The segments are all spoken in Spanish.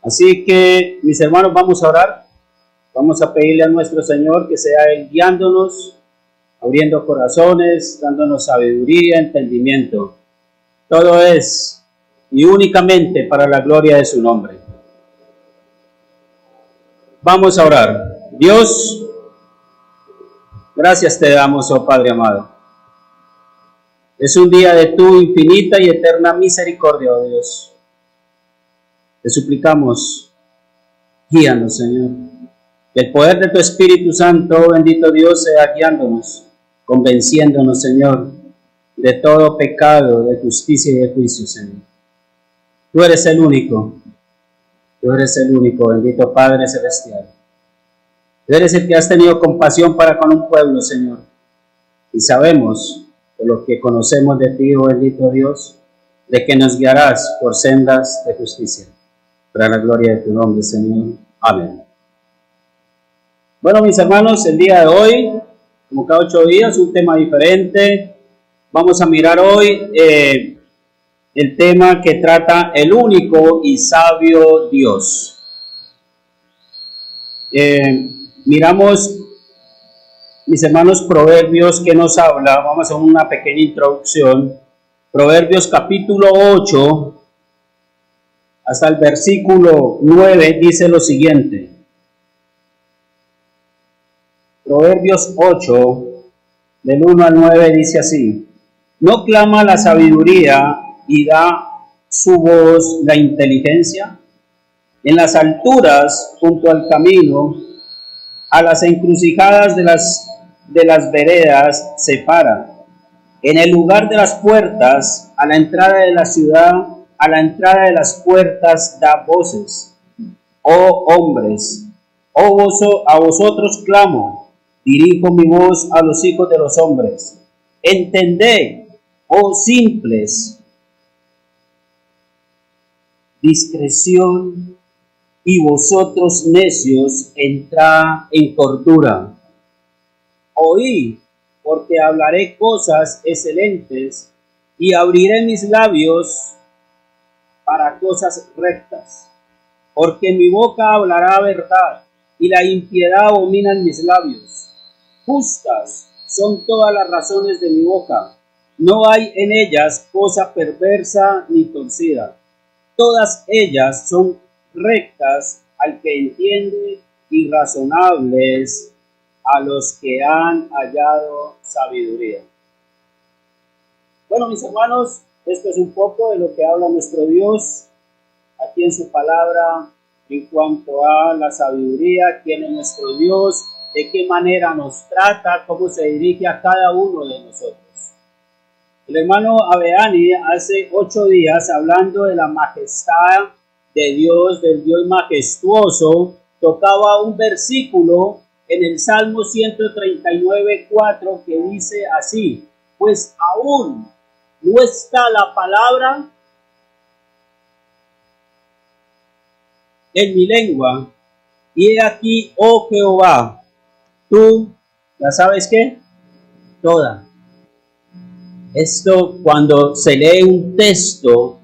Así que, mis hermanos, vamos a orar. Vamos a pedirle a nuestro Señor que sea Él guiándonos, abriendo corazones, dándonos sabiduría, entendimiento. Todo es y únicamente para la gloria de su nombre. Vamos a orar. Dios, gracias te damos, oh Padre amado. Es un día de tu infinita y eterna misericordia, oh Dios. Te suplicamos, guíanos, Señor. Que el poder de tu Espíritu Santo, oh bendito Dios, sea guiándonos, convenciéndonos, Señor, de todo pecado, de justicia y de juicio, Señor. Tú eres el único, bendito Padre Celestial. Tú eres el que has tenido compasión para con un pueblo, Señor. Y sabemos, por lo que conocemos de ti, oh bendito Dios, de que nos guiarás por sendas de justicia. Para la gloria de tu nombre, Señor. Amén. Bueno, mis hermanos, el día de hoy, como cada 8 días, un tema diferente. Vamos a mirar hoy el tema que trata el único y sabio Dios. Miramos, mis hermanos, Proverbios que nos habla. Vamos a hacer una pequeña introducción. Proverbios capítulo 8 hasta el versículo 9 dice lo siguiente. Proverbios 8, del 1 al 9 dice así: ¿No clama la sabiduría y da su voz la inteligencia? En las alturas, junto al camino, a las encrucijadas de las veredas se para. En el lugar de las puertas, a la entrada de la ciudad, a la entrada de las puertas da voces. Oh hombres, a vosotros clamo, dirijo mi voz a los hijos de los hombres. Entended, oh simples, discreción, y vosotros necios, entrad en cordura. Oí, porque hablaré cosas excelentes, y abriré mis labios para cosas rectas. Porque mi boca hablará verdad, y la impiedad abomina en mis labios. Justas son todas las razones de mi boca, no hay en ellas cosa perversa ni torcida. Todas ellas son rectas al que entiende y razonables a los que han hallado sabiduría. Bueno, mis hermanos, esto es un poco de lo que habla nuestro Dios aquí en su palabra en cuanto a la sabiduría, quién es nuestro Dios, de qué manera nos trata, cómo se dirige a cada uno de nosotros. El hermano Abeani hace 8 días, hablando de la majestad de Dios, del Dios majestuoso, tocaba un versículo en el Salmo 139:4 que dice así: pues aún no está la palabra en mi lengua, y he aquí, oh Jehová, tú, ¿ya sabes qué? Toda. Esto, cuando se lee un texto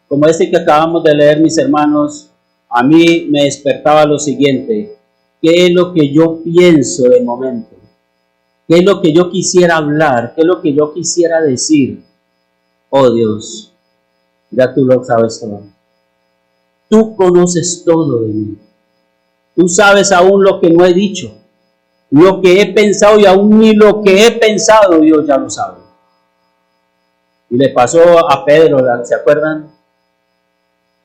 como este que acabamos de leer, mis hermanos, a mí me despertaba lo siguiente: ¿qué es lo que yo pienso de momento? ¿Qué es lo que yo quisiera hablar? ¿Qué es lo que yo quisiera decir? Oh Dios, ya tú lo sabes todo. Tú conoces todo de mí. Tú sabes aún lo que no he dicho, lo que he pensado, y aún ni lo que he pensado Dios ya lo sabe. Y le pasó a Pedro, ¿se acuerdan?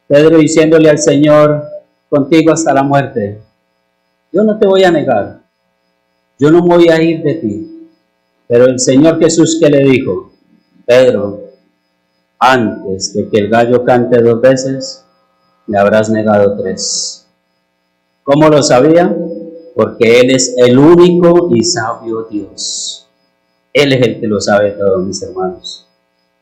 Pedro diciéndole al Señor: contigo hasta la muerte. Yo no te voy a negar, yo no voy a ir de ti. Pero el Señor Jesús, ¿qué le dijo? Pedro, antes de que el gallo cante 2 veces, me habrás negado 3. ¿Cómo lo sabía? Porque Él es el único y sabio Dios. Él es el que lo sabe todo, mis hermanos.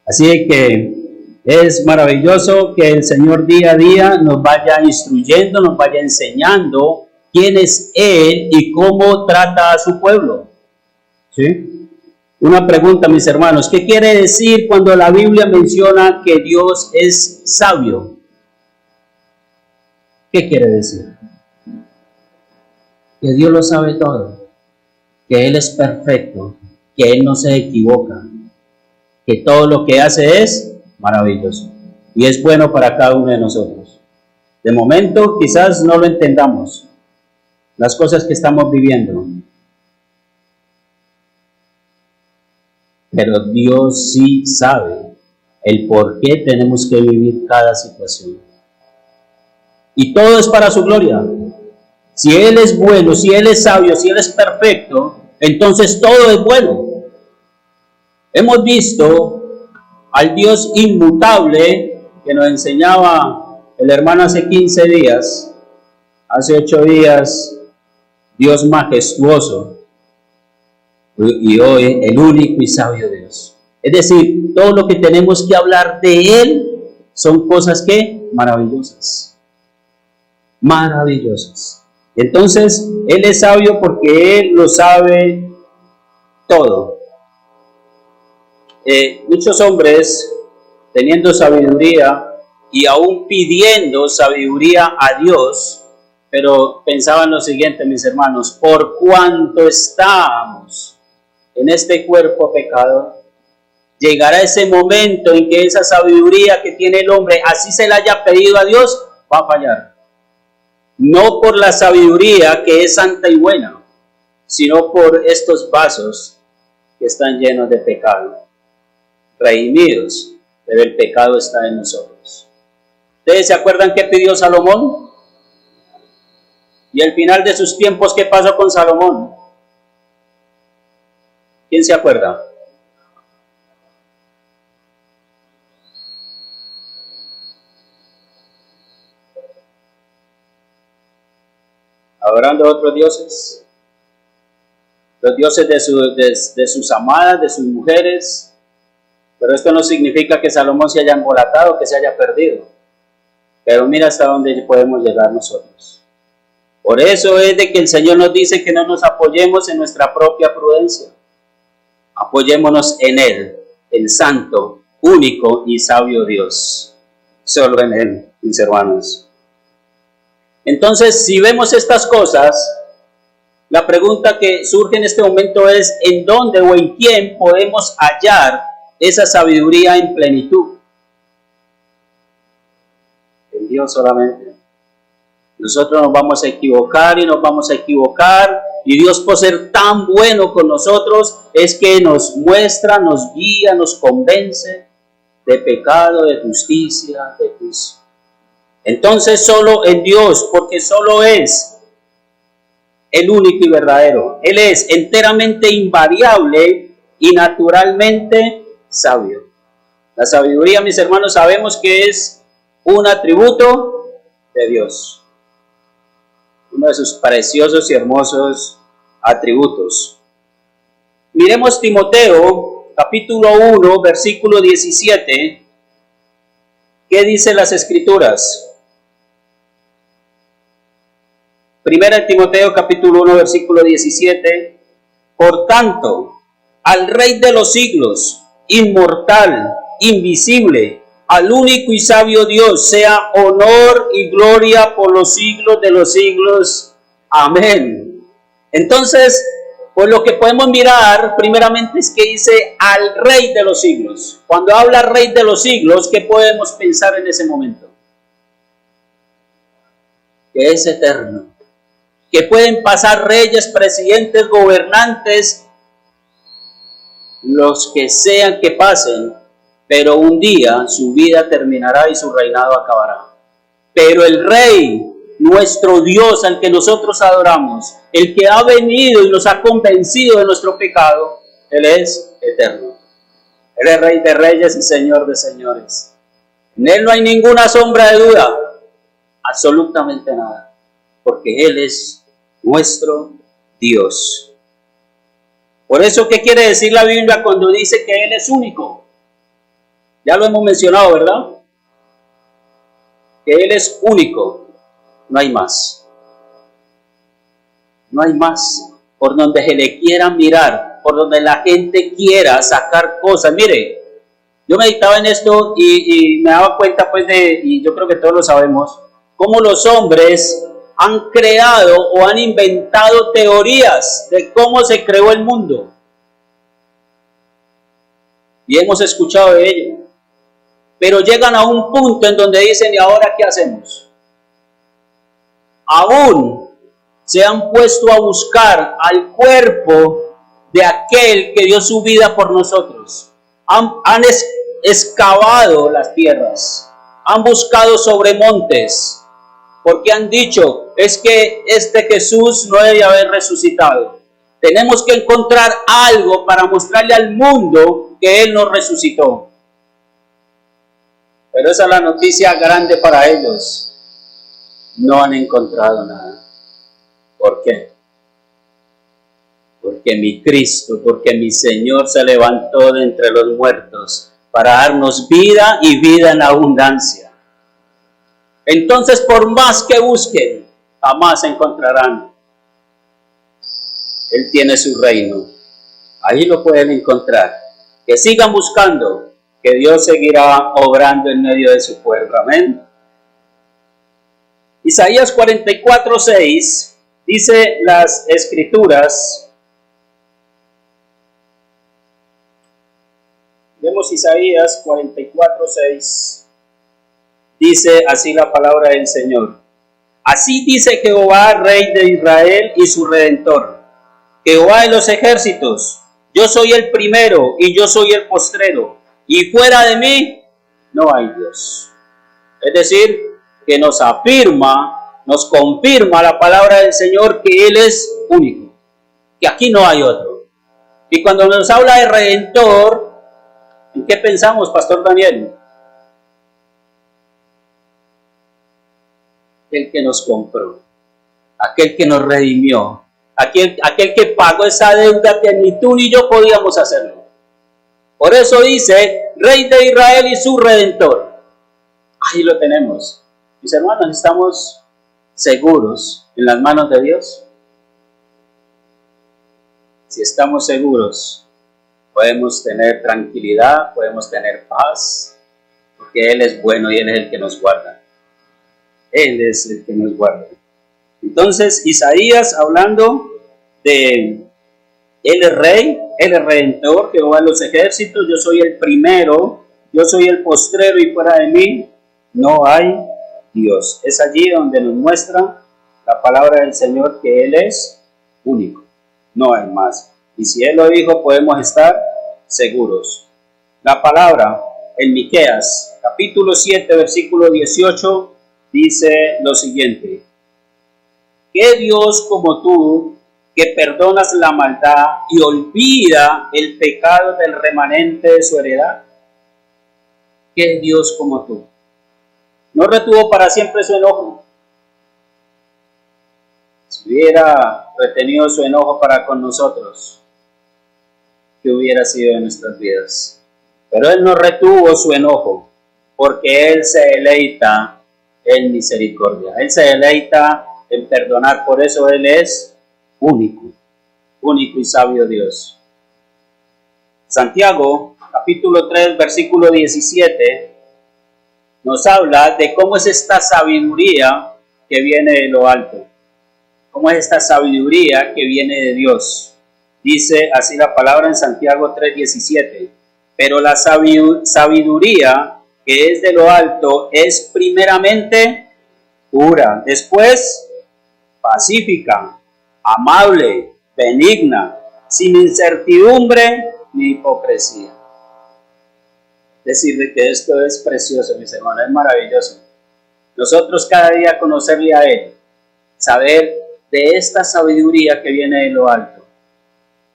Así que es maravilloso que el Señor día a día nos vaya instruyendo, nos vaya enseñando quién es Él y cómo trata a su pueblo. ¿Sí? Una pregunta, mis hermanos: ¿qué quiere decir cuando la Biblia menciona que Dios es sabio? ¿Qué quiere decir? Que Dios lo sabe todo, que Él es perfecto, que Él no se equivoca, que todo lo que hace es maravilloso y es bueno para cada uno de nosotros. De momento quizás no lo entendamos, las cosas que estamos viviendo, pero Dios sí sabe el por qué tenemos que vivir cada situación. Y todo es para su gloria. Si Él es bueno, si Él es sabio, si Él es perfecto, entonces todo es bueno. Hemos visto al Dios inmutable que nos enseñaba el hermano hace 15 días, hace 8 días, Dios majestuoso, y hoy el único y sabio Dios. Es decir, todo lo que tenemos que hablar de Él son cosas que maravillosas. Maravillosas. Entonces, Él es sabio porque Él lo sabe todo. Muchos hombres, teniendo sabiduría y aún pidiendo sabiduría a Dios, pero pensaban lo siguiente, mis hermanos: por cuanto estamos en este cuerpo pecador, llegará ese momento en que esa sabiduría que tiene el hombre, así se la haya pedido a Dios, va a fallar. No por la sabiduría que es santa y buena, sino por estos vasos que están llenos de pecado, redimidos, pero el pecado está en nosotros. ¿Ustedes se acuerdan qué pidió Salomón? Y al final de sus tiempos, ¿qué pasó con Salomón? ¿Quién se acuerda? Adorando a otros dioses, los dioses de sus amadas, de sus mujeres. Pero esto no significa que Salomón se haya embolatado, que se haya perdido. Pero mira hasta dónde podemos llegar nosotros. Por eso es de que el Señor nos dice que no nos apoyemos en nuestra propia prudencia. Apoyémonos en Él, el santo, único y sabio Dios. Solo en Él, mis hermanos. Entonces, si vemos estas cosas, la pregunta que surge en este momento es: ¿en dónde o en quién podemos hallar esa sabiduría en plenitud? En Dios solamente. Nosotros nos vamos a equivocar y nos vamos a equivocar, y Dios, por ser tan bueno con nosotros, es que nos muestra, nos guía, nos convence de pecado, de justicia, de juicio. Entonces solo en Dios, porque solo es el único y verdadero. Él es enteramente invariable y naturalmente sabio. La sabiduría, mis hermanos, sabemos que es un atributo de Dios. Uno de sus preciosos y hermosos atributos. Miremos Timoteo, capítulo 1, versículo 17. ¿Qué dice las Escrituras? Primera de Timoteo, capítulo 1, versículo 17. Por tanto, al Rey de los siglos, inmortal, invisible, al único y sabio Dios, sea honor y gloria por los siglos de los siglos. Amén. Entonces, pues lo que podemos mirar primeramente es que dice al Rey de los siglos. Cuando habla Rey de los siglos, ¿qué podemos pensar en ese momento? Que es eterno. Que pueden pasar reyes, presidentes, gobernantes, los que sean que pasen, pero un día su vida terminará y su reinado acabará. Pero el Rey, nuestro Dios, al que nosotros adoramos, el que ha venido y nos ha convencido de nuestro pecado, Él es eterno. Él es Rey de reyes y Señor de señores. En Él no hay ninguna sombra de duda, absolutamente nada, porque Él es nuestro Dios. Por eso, ¿qué quiere decir la Biblia cuando dice que Él es único? Ya lo hemos mencionado, ¿verdad? Que Él es único, no hay más. No hay más. Por donde se le quiera mirar, por donde la gente quiera sacar cosas. Mire, yo meditaba en esto y me daba cuenta, pues, y yo creo que todos lo sabemos, cómo los hombres han creado o han inventado teorías de cómo se creó el mundo. Y hemos escuchado de ello. Pero llegan a un punto en donde dicen, ¿y ahora qué hacemos? Aún se han puesto a buscar al cuerpo de aquel que dio su vida por nosotros. Han excavado las tierras, han buscado sobre montes, porque han dicho, es que este Jesús no debe haber resucitado. Tenemos que encontrar algo para mostrarle al mundo que Él nos resucitó. Pero esa es la noticia grande para ellos. No han encontrado nada. ¿Por qué? Porque mi Cristo, porque mi Señor se levantó de entre los muertos para darnos vida y vida en abundancia. Entonces, por más que busquen, jamás encontrarán. Él tiene su reino. Ahí lo pueden encontrar. Que sigan buscando, que Dios seguirá obrando en medio de su pueblo. Amén. Isaías 44:6 dice las Escrituras. Vemos Isaías 44:6. Dice así la palabra del Señor. Así dice Jehová, Rey de Israel y su Redentor, Jehová de los ejércitos: yo soy el primero y yo soy el postrero, y fuera de mí no hay Dios. Es decir, que nos afirma, nos confirma la palabra del Señor que Él es único, que aquí no hay otro. Y cuando nos habla de Redentor, ¿en qué pensamos, Pastor Daniel? Aquel que nos compró, aquel que nos redimió, aquel que pagó esa deuda que ni tú ni yo podíamos hacerlo. Por eso dice, Rey de Israel y su Redentor. Ahí lo tenemos. Mis hermanos, ¿estamos seguros en las manos de Dios? Si estamos seguros, podemos tener tranquilidad, podemos tener paz, porque Él es bueno y Él es el que nos guarda. Él es el que nos guarda. Entonces, Isaías hablando de Él es Rey, Él es Redentor, Jehová de los ejércitos, yo soy el primero, yo soy el postrero y fuera de mí no hay Dios. Es allí donde nos muestra la palabra del Señor que Él es único, no hay más. Y si Él lo dijo, podemos estar seguros. La palabra en Miqueas, capítulo 7, versículo 18, dice lo siguiente: ¿qué Dios como tú, que perdonas la maldad y olvida el pecado del remanente de su heredad? ¿Qué Dios como tú? No retuvo para siempre su enojo. Si hubiera retenido su enojo para con nosotros, ¿qué hubiera sido de nuestras vidas? Pero Él no retuvo su enojo, porque Él se deleita en misericordia. Él se deleita en perdonar. Por eso Él es único, único y sabio Dios. Santiago, capítulo 3, versículo 17, nos habla de cómo es esta sabiduría que viene de lo alto. Cómo es esta sabiduría que viene de Dios. Dice así la palabra en Santiago 3, 17. Pero la sabiduría que es de lo alto es primeramente pura, después pacífica, amable, benigna, sin incertidumbre ni hipocresía. Decirle que esto es precioso, mis hermanos, es maravilloso. Nosotros cada día conocerle a Él, saber de esta sabiduría que viene de lo alto.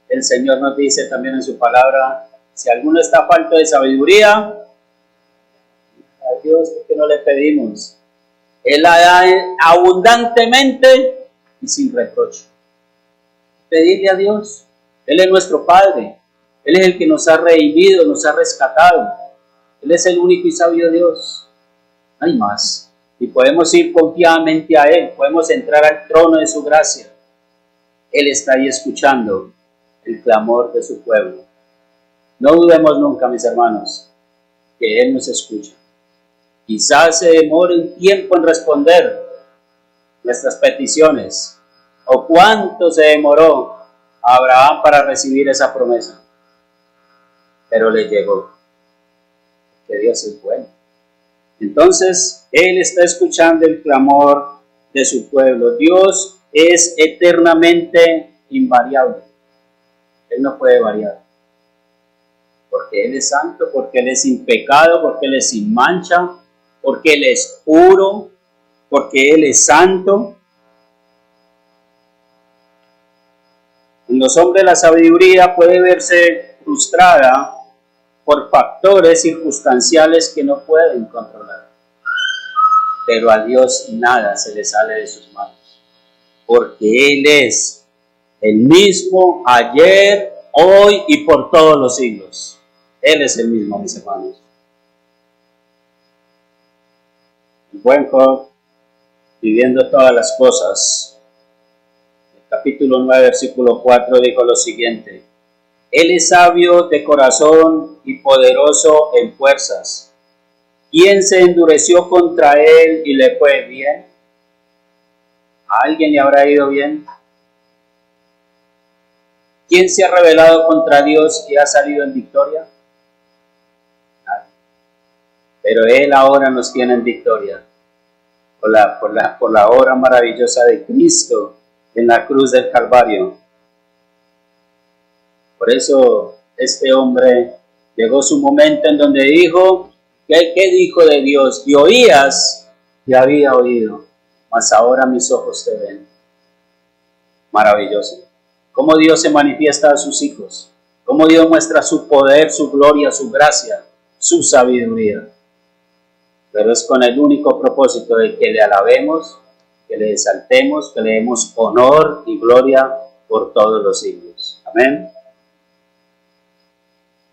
El Señor nos dice también en su palabra, si alguno está falto de sabiduría, a Dios, ¿por qué no le pedimos? Él la da abundantemente y sin reproche. Pedirle a Dios. Él es nuestro Padre. Él es el que nos ha redimido, nos ha rescatado. Él es el único y sabio Dios. No hay más. Y podemos ir confiadamente a Él. Podemos entrar al trono de su gracia. Él está ahí escuchando el clamor de su pueblo. No dudemos nunca, mis hermanos, que Él nos escucha. Quizás se demore un tiempo en responder nuestras peticiones. ¿O cuánto se demoró Abraham para recibir esa promesa? Pero le llegó, que Dios es bueno. Entonces, Él está escuchando el clamor de su pueblo. Dios es eternamente invariable. Él no puede variar. Porque Él es santo, porque Él es sin pecado, porque Él es sin mancha, porque Él es puro, porque Él es santo. En los hombres la sabiduría puede verse frustrada por factores circunstanciales que no pueden controlar. Pero a Dios nada se le sale de sus manos, porque Él es el mismo ayer, hoy y por todos los siglos. Él es el mismo, mis hermanos. El buen Job, viviendo todas las cosas, el capítulo 9, versículo 4, dijo lo siguiente: Él es sabio de corazón y poderoso en fuerzas. ¿Quién se endureció contra él y le fue bien? ¿A alguien le habrá ido bien? ¿Quién se ha rebelado contra Dios y ha salido en victoria? Nadie. Pero Él ahora nos tiene en victoria por la obra maravillosa de Cristo en la cruz del Calvario. Por eso este hombre llegó su momento en donde dijo, ¿qué dijo de Dios? Y oías y había oído, mas ahora mis ojos te ven. Maravilloso. Cómo Dios se manifiesta a sus hijos, cómo Dios muestra su poder, su gloria, su gracia, su sabiduría. Pero es con el único propósito de que le alabemos, que le exaltemos, que le demos honor y gloria por todos los siglos. Amén.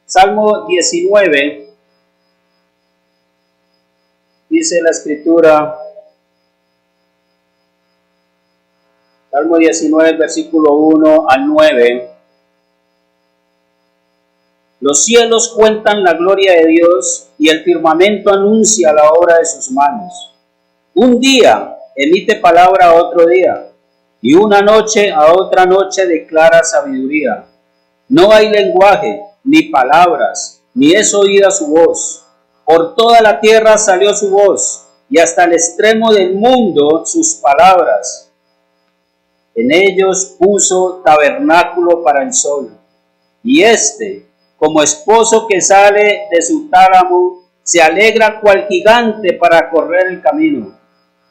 Salmo 19, dice la Escritura, Salmo 19, versículo 1 al 9. Los cielos cuentan la gloria de Dios y el firmamento anuncia la obra de sus manos. Un día emite palabra a otro día y una noche a otra noche declara sabiduría. No hay lenguaje, ni palabras, ni es oída su voz. Por toda la tierra salió su voz y hasta el extremo del mundo sus palabras. En ellos puso tabernáculo para el sol, y éste, como esposo que sale de su tálamo, se alegra cual gigante para correr el camino.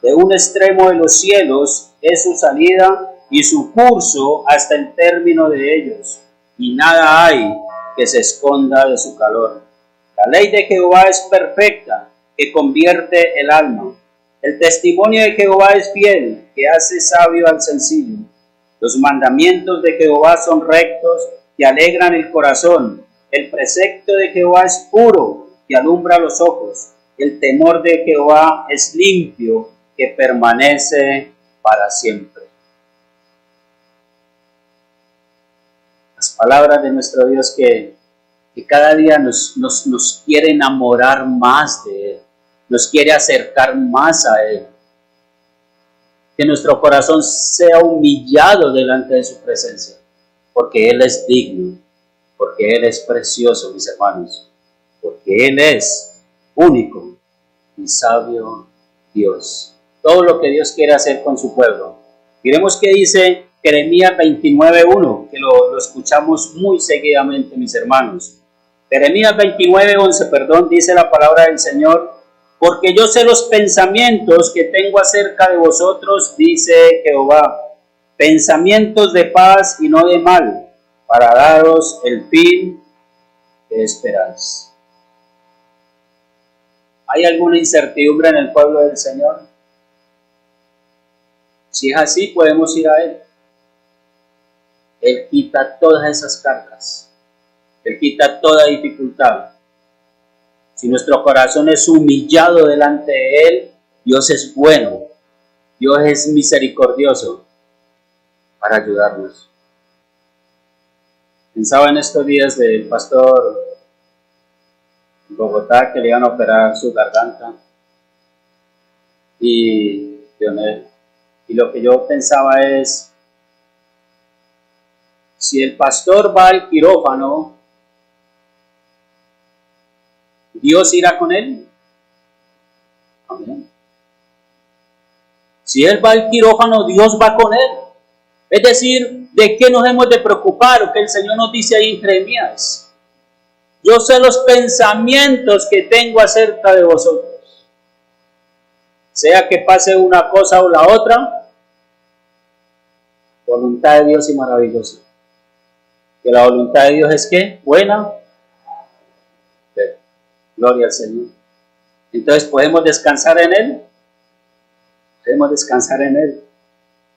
De un extremo de los cielos es su salida y su curso hasta el término de ellos, y nada hay que se esconda de su calor. La ley de Jehová es perfecta, que convierte el alma. El testimonio de Jehová es fiel, que hace sabio al sencillo. Los mandamientos de Jehová son rectos, que alegran el corazón. El precepto de Jehová es puro, que alumbra los ojos. El temor de Jehová es limpio, que permanece para siempre. Las palabras de nuestro Dios que cada día nos quiere enamorar más de Él, nos quiere acercar más a Él. Que nuestro corazón sea humillado delante de su presencia, porque Él es digno, porque Él es precioso, mis hermanos, porque Él es único y sabio Dios. Todo lo que Dios quiere hacer con su pueblo. Miremos qué dice Jeremías 29:1, que lo escuchamos muy seguidamente, mis hermanos. Jeremías 29:11, dice la palabra del Señor: porque yo sé los pensamientos que tengo acerca de vosotros, dice Jehová, pensamientos de paz y no de mal, para daros el fin que esperáis. ¿Hay alguna incertidumbre en el pueblo del Señor? Si es así, podemos ir a Él. Él quita todas esas cargas. Él quita toda dificultad. Si nuestro corazón es humillado delante de Él, Dios es bueno, Dios es misericordioso para ayudarnos. Pensaba en estos días del pastor en Bogotá que le iban a operar su garganta. Y lo que yo pensaba es, si el pastor va al quirófano, ¿Dios irá con él? Amén. Si él va al quirófano, Dios va con él. Es decir, ¿de qué nos hemos de preocupar? Lo que el Señor nos dice ahí en Jeremías. Yo sé los pensamientos que tengo acerca de vosotros. Sea que pase una cosa o la otra, voluntad de Dios y maravillosa. Que la voluntad de Dios es ¿qué? Buena. Gloria al Señor. Entonces podemos descansar en Él. Podemos descansar en Él.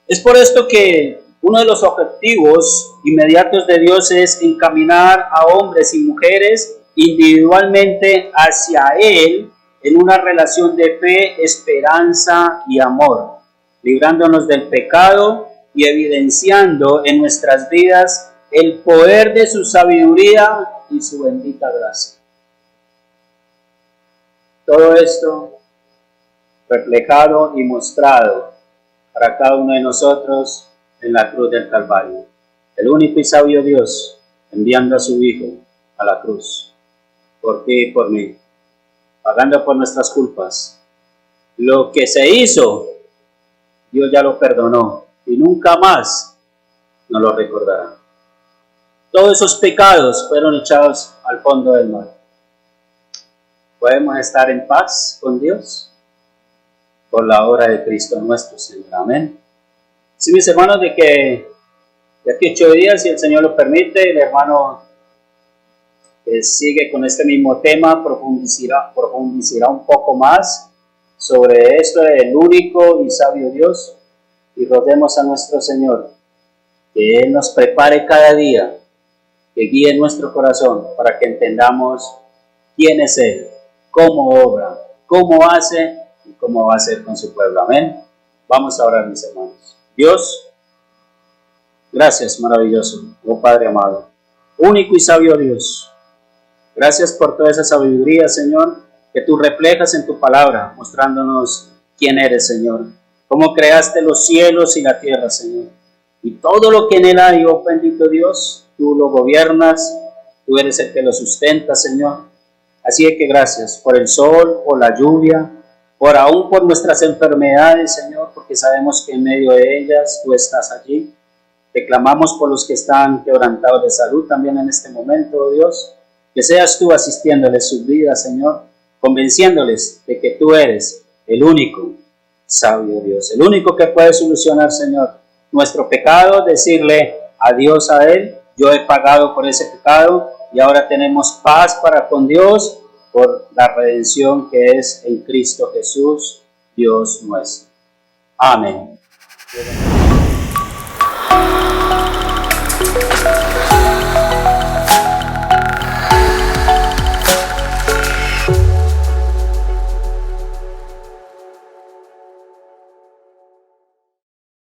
Es por esto que uno de los objetivos inmediatos de Dios es encaminar a hombres y mujeres individualmente hacia Él en una relación de fe, esperanza y amor, librándonos del pecado y evidenciando en nuestras vidas el poder de su sabiduría y su bendita gracia. Todo esto reflejado y mostrado para cada uno de nosotros en la cruz del Calvario. El único y sabio Dios enviando a su Hijo a la cruz, por ti y por mí, pagando por nuestras culpas. Lo que se hizo, Dios ya lo perdonó y nunca más nos lo recordará. Todos esos pecados fueron echados al fondo del mar. Podemos estar en paz con Dios por la obra de Cristo nuestro Señor. Amén. Sí, mis hermanos, de aquí 8 días, si el Señor lo permite, el hermano sigue con este mismo tema, profundizará un poco más sobre esto del único y sabio Dios, y roguemos a nuestro Señor que Él nos prepare cada día, que guíe nuestro corazón para que entendamos quién es Él, cómo obra, cómo hace y cómo va a ser con su pueblo. Amén. Vamos a orar, mis hermanos. Dios, gracias, maravilloso, oh Padre amado, único y sabio Dios. Gracias por toda esa sabiduría, Señor, que tú reflejas en tu palabra, mostrándonos quién eres, Señor. Cómo creaste los cielos y la tierra, Señor. Y todo lo que en él hay, oh bendito Dios, tú lo gobiernas, tú eres el que lo sustenta, Señor. Así es que gracias por el sol, por la lluvia, aún por nuestras enfermedades, Señor, porque sabemos que en medio de ellas tú estás allí. Te clamamos por los que están quebrantados de salud también en este momento, oh Dios. Que seas tú asistiéndoles sus vidas, Señor, convenciéndoles de que tú eres el único sabio Dios, el único que puede solucionar, Señor, nuestro pecado, decirle adiós a Él. Yo he pagado por ese pecado y ahora tenemos paz para con Dios por la redención que es en Cristo Jesús, Dios nuestro. Amén.